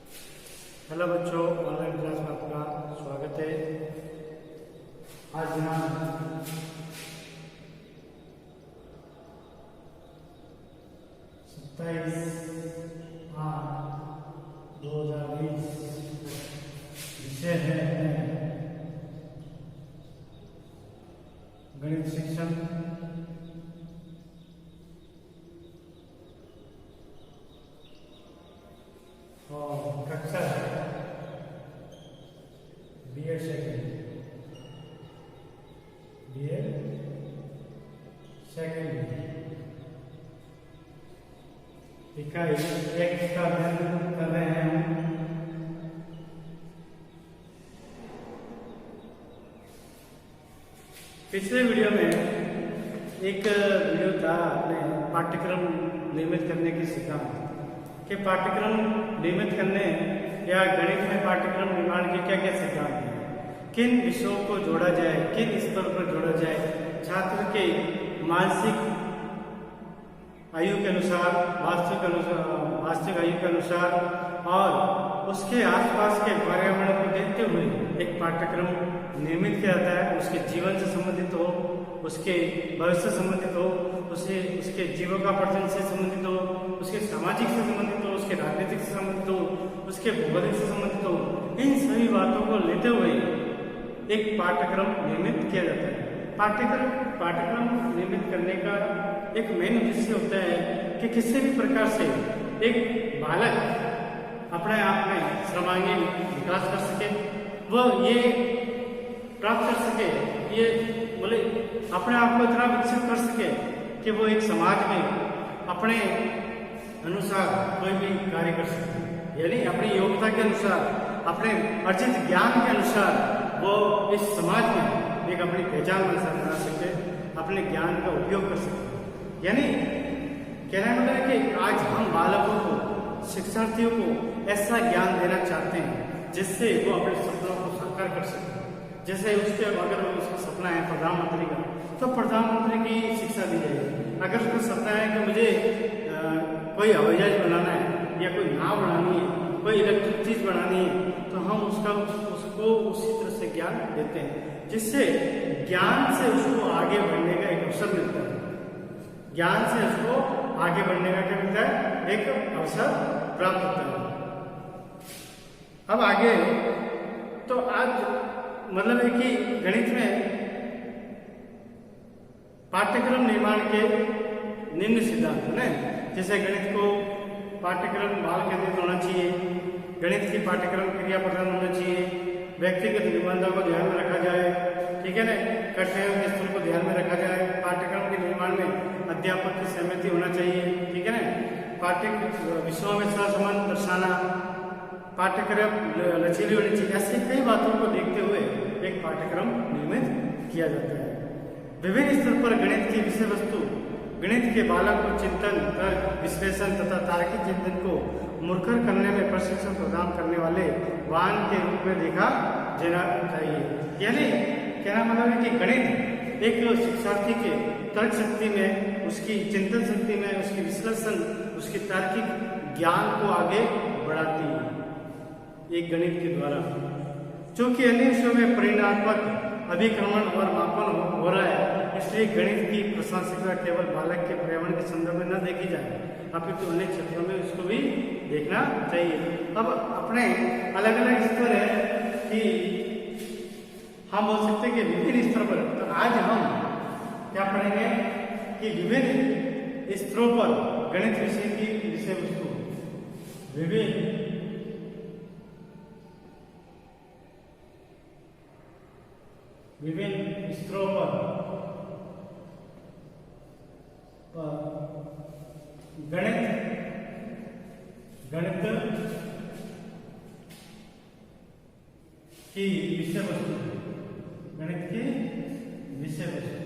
Hello बच्चों, online class में आपका स्वागत है। आज दिनांक 27/8/2020 विषय है गणित शिक्षण। और कक्षा है BEd सेकेंड इकाई 1 का अध्ययन कर रहे हैं हम। पिछले वीडियो में एक वीडियो था अपने पाठ्यक्रम निर्मित करने की सिद्धांत कि पाठ्यक्रम निर्मित करने या गणित में पाठ्यक्रम निर्माण के क्या क्या सिद्धांत हैं, किन विषयों को जोड़ा जाए, किन स्तर पर जोड़ा जाए, छात्र के मानसिक आयु के अनुसार, वास्तविक आयु के अनुसार और उसके आसपास के पर्यावरण को देखते हुए एक पाठ्यक्रम निर्मित किया जाता है। उसके जीवन से संबंधित हो, उसके भविष्य से संबंधित हो, उसके जीविकोपार्जन से संबंधित हो, उसके सामाजिक से संबंधित हो, उसके राजनीतिक से संबंधित हो, उसके भौगोलिक से संबंधित हो, इन सभी बातों को लेते हुए एक पाठ्यक्रम निर्मित किया जाता है। पाठ्यक्रम निर्मित करने का एक मेन उद्देश्य होता है कि किसी भी प्रकार से एक बालक अपने आप में सर्वांगीण विकास कर सके, वह ये प्राप्त कर सके, ये बोले अपने आप को इतना विकसित कर सके कि वो एक समाज में अपने अनुसार कोई भी कार्य कर सके, यानी अपनी योग्यता के अनुसार, अपने अर्जित ज्ञान के अनुसार वो इस समाज में एक अपनी पहचान बना सके, अपने ज्ञान का उपयोग कर सके। यानी कहना मतलब है कि आज हम बालकों को, शिक्षार्थियों को ऐसा ज्ञान देना चाहते हैं जिससे वो अपने सपनों को साकार कर सके। जैसे उसके अगर उसका सपना है प्रधानमंत्री का, तो प्रधानमंत्री की शिक्षा दी जाएगी। अगर उसका सपना है कि मुझे कोई हवाई जहाज बनाना है या कोई नाव बनानी है, कोई इलेक्ट्रिक चीज बनानी है, तो हम उसको उसी तरह से ज्ञान देते हैं, जिससे ज्ञान से उसको आगे बढ़ने का एक अवसर मिलता है। ज्ञान से उसको आगे बढ़ने का क्या मिलता है, एक अवसर प्राप्त होता है। अब आगे तो आज मतलब है कि गणित में पाठ्यक्रम निर्माण के निम्न सिद्धांत है। जैसे गणित को पाठ्यक्रम बाल केंद्रित होना चाहिए, गणित की पाठ्यक्रम क्रिया प्रधान होना चाहिए, व्यक्तिगत निबंधों को ध्यान में रखा जाए, ठीक है ना, कठिनाइयों के स्तर को ध्यान में रखा जाए, पाठ्यक्रम के निर्माण में अध्यापक की सहमति होना चाहिए, ठीक है ना, पाठ्य विषयों में सहसंबंध दर्शाना, पाठ्यक्रम लचीली होनी चाहिए। ऐसी कई बातों को देखते हुए एक पाठ्यक्रम निर्मित किया जाता है। विभिन्न स्तर पर गणित की विषय वस्तु गणित के बालक को चिंतन, तर्क, विश्लेषण तथा तार्किक चिंतन को मुखर करने में प्रशिक्षण प्रदान करने वाले वाहन के रूप में देखा जाना चाहिए। यानी कहना मतलब है कि गणित एक शिक्षार्थी के तर्क शक्ति में, उसकी चिंतन शक्ति में, उसकी विश्लेषण, उसकी तार्किक ज्ञान को आगे बढ़ाती है एक गणित के द्वारा। चूंकि अन्य विषयों में परिणात्मक अभिक्रमण और मापन हो रहा है, इसलिए गणित की प्रासंगिकता केवल बालक के पर्यावरण के संदर्भ में न देखी जाए, अपितु अन्य क्षेत्रों में उसको भी देखना चाहिए। अब अपने अलग अलग स्तर है कि हम बोल सकते हैं कि विभिन्न स्तर पर, तो आज हम क्या पढ़ेंगे कि विभिन्न स्तरों पर गणित विषय की विषय वस्तु विभिन्न स्तरों पर गणित की विषय वस्तु, गणित की विषय वस्तु।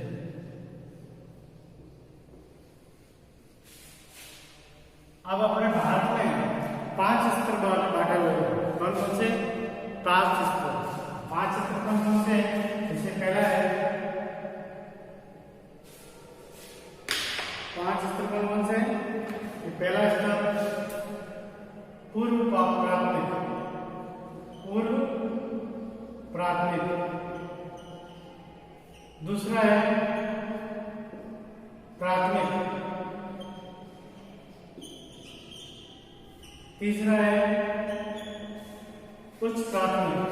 अब अपने भारत में 5 स्तर बांटा हुआ है। कौन कौन से? 5 स्तर। 5 स्तर कौन कौन से? जैसे पहला है 5 स्तर कौन कौन से? पहला स्तर प्राथमिक, पूर्व प्राथमिक। दूसरा है प्राथमिक। तीसरा है उच्च प्राथमिक।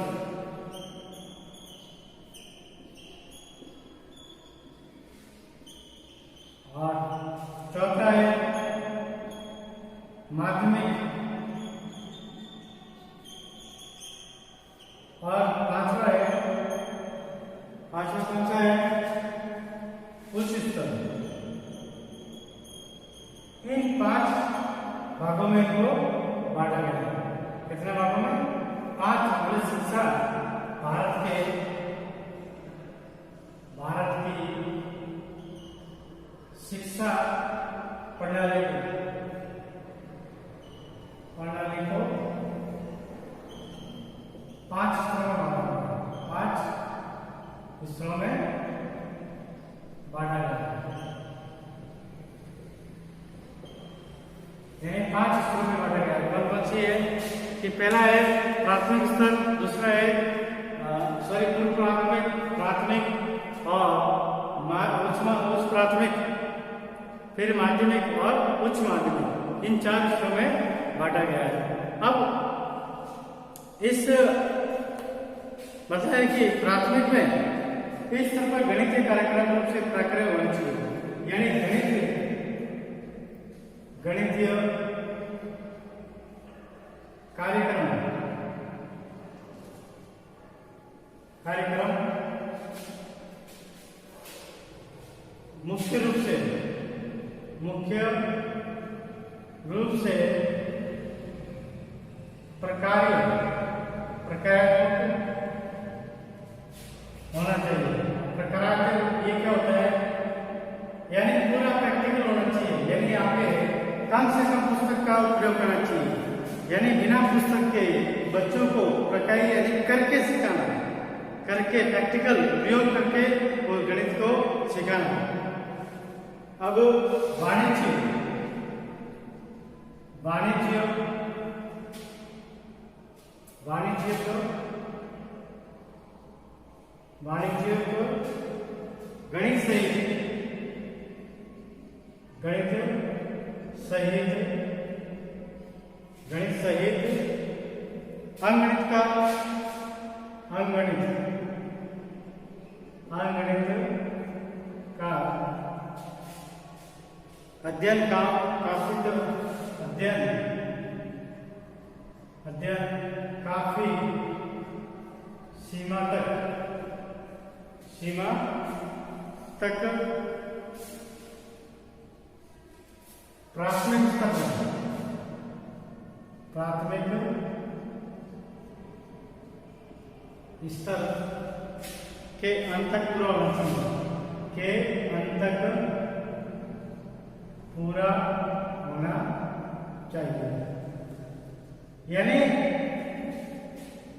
और चौथा है माध्यमिक। और पांचवा कौन सा है? उच्च स्तर। इन 5 भागों में इनको बांटा गया है। कितने भागों में? 5। मूल शिक्षा भारत की शिक्षा प्रणाली को 5 स्तरों में बांटा गया है। 5 स्तरों में बांटा गया है। यानी 5 स्तरों में बांटा गया है। कौन सी है कि पहला है प्राथमिक स्तर, दूसरा है पूर्व प्राथमिक और उच्च प्राथमिक, फिर माध्यमिक और उच्च माध्यमिक। इन 4 स्तरों में बांटा गया है। अब इस बताया कि प्राथमिक में इस स्तर पर गणितीय कार्यक्रम रूप से प्रक्रिया होनी चाहिए। यानी गणितीय कार्यक्रम मुख्य रूप से प्रकारात्मक होना चाहिए। प्रकारात्मक ये क्या होता है? यानी पूरा प्रैक्टिकल होना चाहिए। यानी आपके कम से कम पुस्तक का उपयोग करना चाहिए। यानी बिना पुस्तक के बच्चों को प्रक्रिया यानी करके सिखाना, करके प्रैक्टिकल उपयोग करके वो गणित को सिखाना। अब वाणिज्य को गणित सहित अंगणित का अध्ययन काफी सीमा तक प्राथमिक स्तर के अंत तक पूरा होना चाहिए। यानी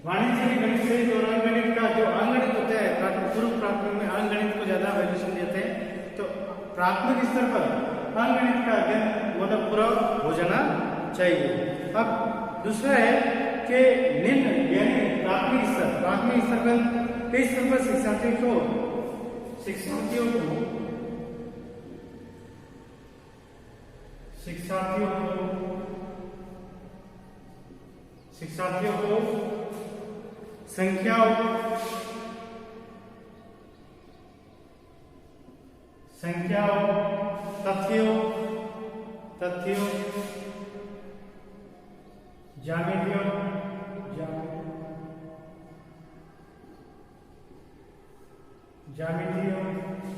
वाणिज्य के गणित से और अंगणित का जो अंगणित होता है, पूर्व प्राथमिक में अंगणित को ज्यादा वैल्यूएशन देते हैं, तो प्राथमिक स्तर पर अंगणित का अध्ययन मतलब पूरा हो जाना चाहिए। अब दूसरा है कि निम्न यानी प्राथमिक स्तर पर इस स्तर पर शिक्षार्थियों को संख्याओं, तथ्यों, ज्यामितियों,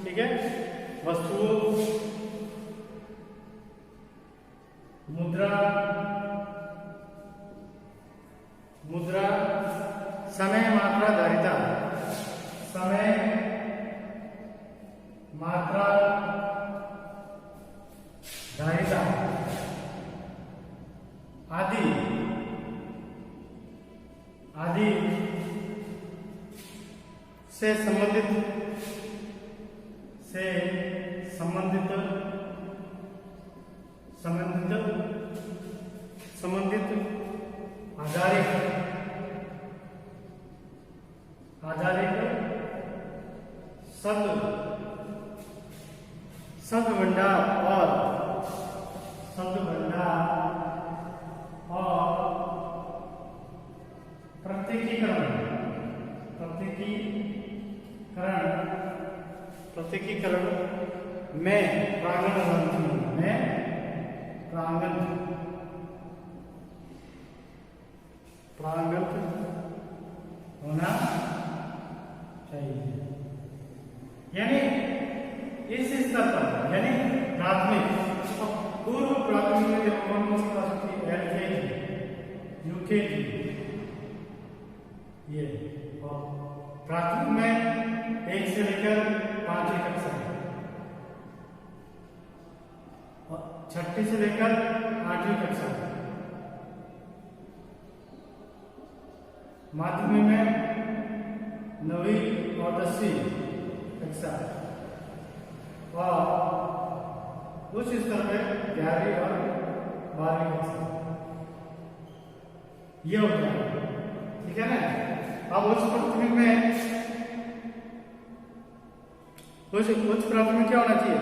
ठीक है, वस्तुओं, मुद्रा, समय, मात्रा, धारिता आदि से संबंधित आधारित शब्द भंडार और प्रत्यकीकरण में प्रांगण होना चाहिए। यानी इस स्तर पर, यानी प्राथमिक, पूर्व प्राथमिक में जब कौन सी क्लास होती है, LKG, UKG, ये, और प्राथमिक में 1 से लेकर 5वीं कक्षा, और 6ठी से लेकर 8वीं कक्षा, माध्यमिक में 9वीं और 10वीं कक्षा, और उच्च स्तर पे 11वीं और 12वीं कक्षा। ये हो गया, ठीक है ना। अब उच्च प्राथमिक में उच्च प्राथमिक क्या होना चाहिए,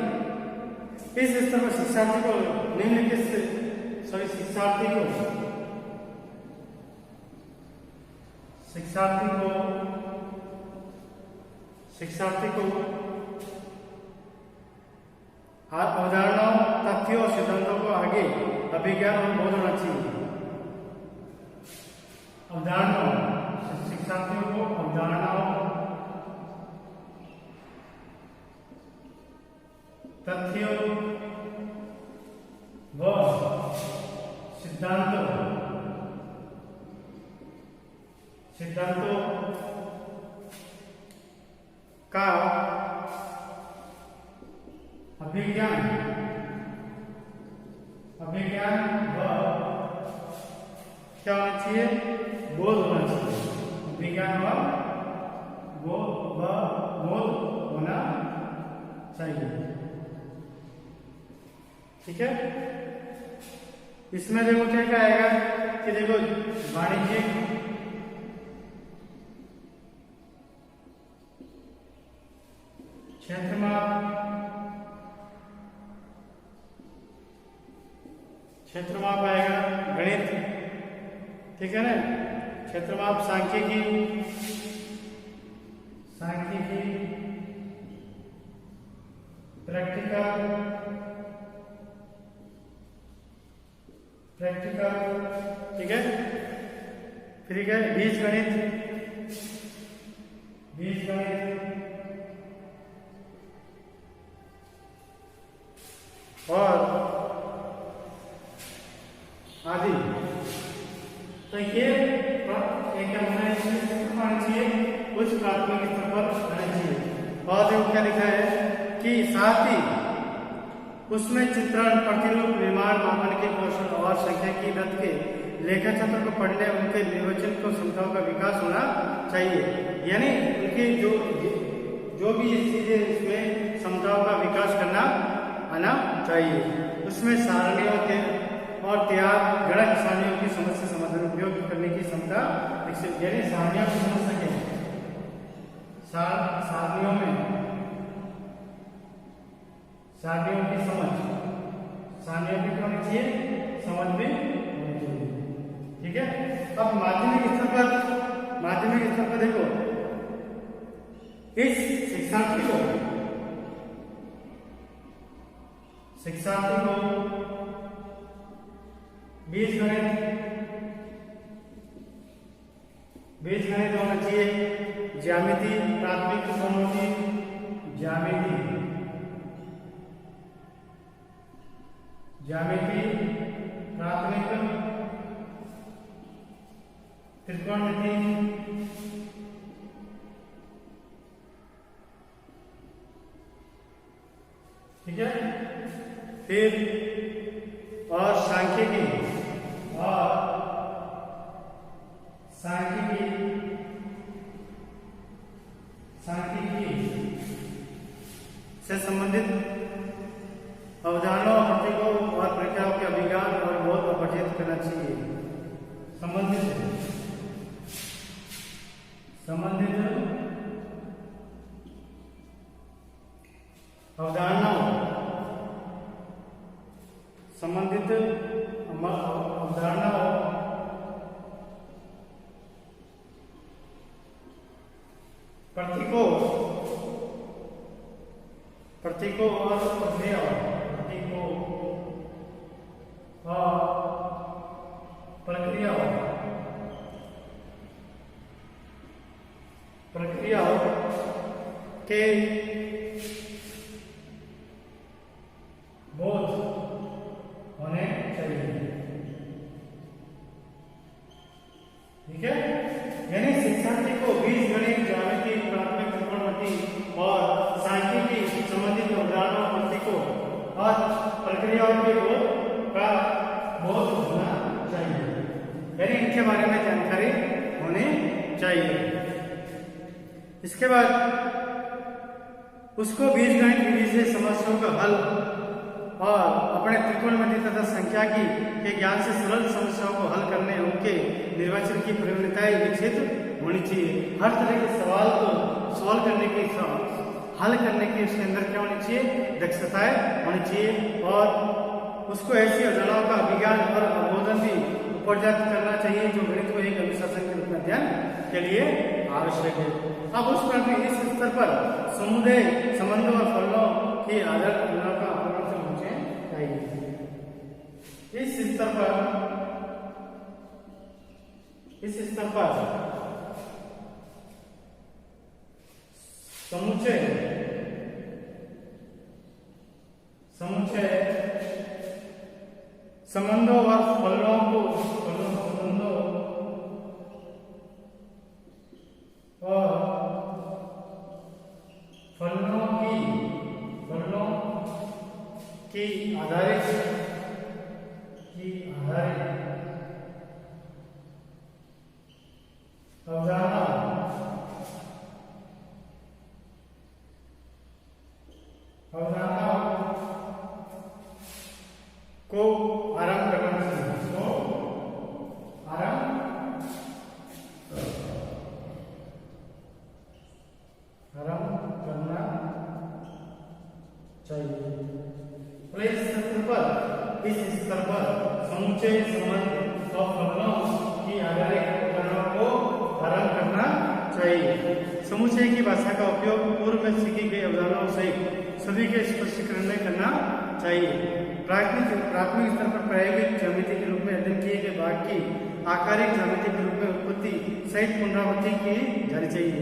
इस स्तर पर शिक्षार्थी को निम्नलिखित शिक्षार्थी को अवधारणाओं, तथ्यों और सिद्धांतों को आगे अभिज्ञान और बोध होना चाहिए। शिक्षार्थियों को अवधारणाओं, तथ्यों व सिद्धांतों का अभिज्ञान व क्या होना चाहिए, बोध होना चाहिए। अभिज्ञान व बोध होना चाहिए, ठीक है। इसमें देखो क्या क्या आएगा कि देखो वाणिज्यिक, क्षेत्रमाप आएगा, गणित, ठीक है ना, क्षेत्रमाप, सांख्यिकी, प्रैक्टिकल, ठीक है। फिर क्या है, बीजगणित और आदि। तो ये एक होना चाहिए, उच्च प्राथमिक स्तर पर रहना चाहिए। और देखो क्या लिखा है कि साथ ही उसमें चित्रण, प्रतिरूप, निर्माण, मापन के कौशल और सांख्यिकी रथ के लेखा छत्र को पढ़ने, उनके निर्वचन को क्षमताओं का विकास होना चाहिए। यानी उनकी जो भी चीजें इसमें क्षमताओं का विकास करना आना चाहिए। उसमें सारणियों के और त्याग, गणक सारणियों की समस्या समाधान उपयोग करने की क्षमता विकसित, यानी सारणियों को समझ सके। सारणियों की समझ, सारणियों की होनी चाहिए, समझ भी होनी चाहिए, ठीक है। अब माध्यमिक स्तर पर देखो, इस शिक्षार्थी को बीजगणित होना चाहिए, ज्यामिति, प्राथमिक समोच्च ज्यामिति, प्राथमिक त्रिकोणमिति, ठीक है। फिर और सांख्यिकी से संबंधित अवधारणाओं, प्रतीकों और प्रक्रियाओं के अभिज्ञान और बोध को परिचित करना चाहिए। अवधारणाओं संबंधित अवधारणाओं प्रतीकों और प्रक्रियाओं के बोध होने चाहिए। ठीक है, यानी शिक्षार्थी को बीजगणित, ज्यामिति, प्राथमिक त्रिकोणमिति और सांख्यिकी संबंधित अवधारणाओं, प्रतीकों और प्रक्रियाओं के बोध होना चाहिए, यानी इनके बारे में जानकारी होनी चाहिए। इसके बाद उसको बीजगणित विधि से समस्याओं का हल और अपने त्रिकोणमिति तथा सांख्यिकी के ज्ञान से सरल समस्याओं को हल करने, उनके निर्वाचन की प्रवणताएं विकसित होनी चाहिए। हर तरह के सवाल को सॉल्व करने की, हल करने की उसके अंदर क्या होनी चाहिए, दक्षताएं होनी चाहिए। और उसको ऐसी अवधारणाओं का विज्ञान और अवबोधन भी उपजात करना चाहिए जो गणित को एक अनुशासन के रूप में अध्ययन के लिए आवश्यक है। अब उस पर इस स्तर पर समुदाय संबंधों और फलों की आधार का अपना से होने चाहिए। इस स्तर पर समुच्चय संबंधों और फलों की आधारित अवधारणा को आरंभ करना चाहिए। इस स्तर पर समुच्चय संबंध और फलों की आधारित अवधारणाओं को आरंभ करना चाहिए। समुच्चय की भाषा का उपयोग पूर्व में सीखी गई अवधारणाओं सहित सभी के स्पष्टीकरण में करना चाहिए। प्राथमिक स्तर पर प्रायोगिक ज्यामिति के रूप में अध्ययन किए गए भाग की आकारिक ज्यामिति के रूप में उत्पत्ति सहित पुनरावृत्ति की जानी चाहिए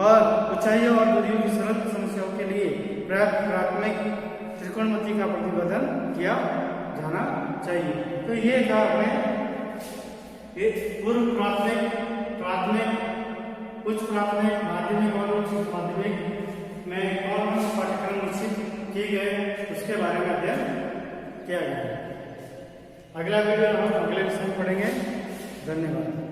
और ऊंचाइयों और दूरियों की सरल समस्याओं के लिए प्राथमिक त्रिकोणमिति का प्रतिपादन किया जाना चाहिए। तो ये था हमें पूर्व प्राथमिक, उच्च प्राथमिक, माध्यमिक और उच्च माध्यमिक में कौन कौन से पाठ्यक्रम निश्चित किए गए उसके बारे में अध्ययन किया गया। अगला वीडियो हम अगले विषय में पढ़ेंगे। धन्यवाद।